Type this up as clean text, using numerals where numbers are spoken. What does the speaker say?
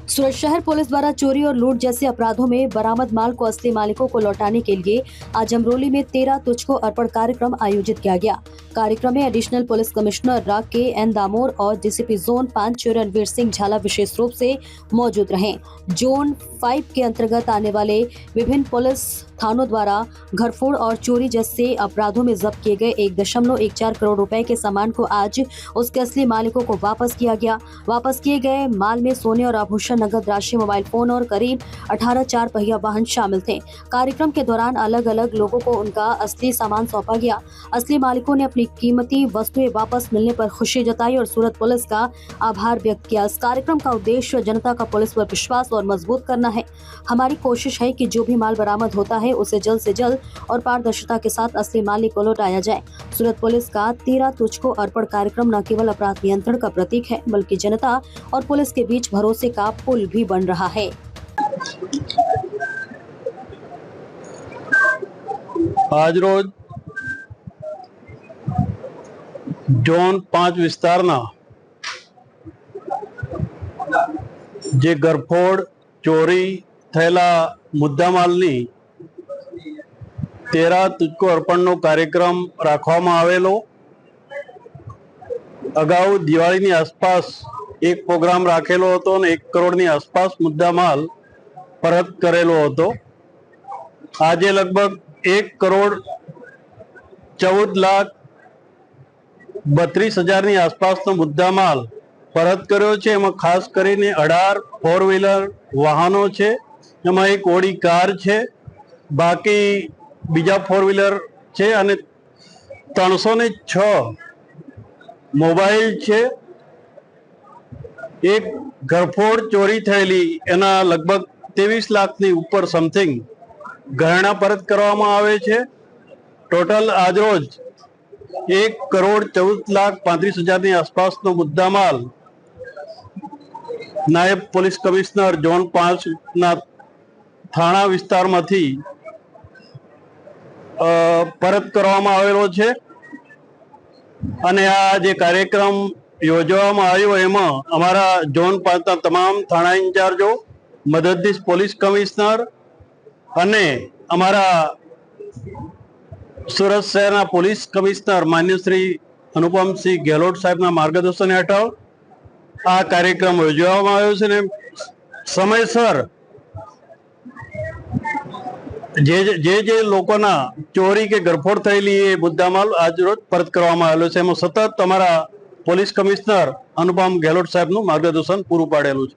सूरत शहर पुलिस द्वारा चोरी और लूट जैसे अपराधों में बरामद माल को असली मालिकों को लौटाने के लिए आज अमरोली में 13 तुझको अर्पण कार्यक्रम आयोजित किया गया। कार्यक्रम में एडिशनल पुलिस कमिश्नर रा के एन दामोर और डीसीपी जोन 5 रणवीर सिंह झाला विशेष रूप से मौजूद रहे। जोन 5 के अंतर्गत आने वाले विभिन्न पुलिस थानों द्वारा घरफोड़ और चोरी जैसे अपराधों में जब्त किए गए 1.14 करोड़ रुपए के सामान को आज उसके असली मालिकों को वापस किया गया। वापस किए गए माल में सोने और आभूषण, नगद राशि, मोबाइल फोन और करीब 18 चार पहिया वाहन शामिल थे। कार्यक्रम के दौरान अलग अलग लोगों को उनका असली सामान सौंपा गया। असली मालिकों ने अपनी कीमती वस्तुएं वापस मिलने पर खुशी जताई और सूरत पुलिस का आभार व्यक्त किया। इस कार्यक्रम का उद्देश्य जनता का पुलिस पर विश्वास और मजबूत करना है। हमारी कोशिश है कि जो भी माल बरामद होता है उसे जल्द से जल्द और पारदर्शिता के साथ असली मालिक को लौटाया जाए। सूरत पुलिस का 13 तुझको अर्पण कार्यक्रम न केवल अपराध नियंत्रण का प्रतीक है, बल्कि जनता और पुलिस के बीच भरोसे का पुल भी बन रहा है। आज रोज जोन 5 विस्तारना जे गरफोड़ चोरी थયેલા મુદ્દામાલની 13 તુચકો અર્પણનો કાર્યક્રમ રાખવામાં આવેલો। અગાઉ દિવાળીની આસપાસ એક પ્રોગ્રામ રાખેલો હતો અને 1 કરોડની આસપાસ મુદ્દામાલ પરત કરેલો હતો। આજે લગભગ 1 કરોડ 14,32,000ની આસપાસનો મુદ્દામાલ પરત કર્યો છે। એમાં ખાસ કરીને 18 4 વ્હીલર વાહનો છે, એમાં એક ઓડી કાર છે, બાકી બીજા 4 વ્હીલર છે અને 306 મોબાઈલ છે। એક ઘરફોડ ચોરી થયેલી એના લગભગ 23 લાખની ઉપર સમથિંગ ગહેણા પરત કરવામાં આવે છે। ટોટલ આજરોજ 1 કરોડ 14,35,000ની આસપાસનો મુદ્દામાલ નાયબ પોલીસ કમિશનર ઝોન 5 ના થાણા વિસ્તારમાંથી પરત કરવામાં આવેલો છે। અને આ જે કાર્યક્રમ યોજવામાં આવ્યો એમાં અમારા ઝોન 5ના તમામ થાણા ઇન્ચાર્જો, મદદનીશ પોલીસ કમિશનર અને અમારા સુરત શહેરના પોલીસ કમિશનર માન્ય શ્રી અનુપમસિંહ ગેહલોત સાહેબના માર્ગદર્શન હેઠળ આ કાર્યક્રમ યોજવામાં આવ્યો છે। ને સમયસર જે લોકોના ચોરી કે ગરફોડ થયેલી એ મુદ્દામાલ આજરોજ પરત કરવામાં આવેલો છે। એમાં સતત અમારા પોલીસ કમિશનર અનુપમ ગેહલોત સાહેબનું માર્ગદર્શન પૂરું પાડેલું છે।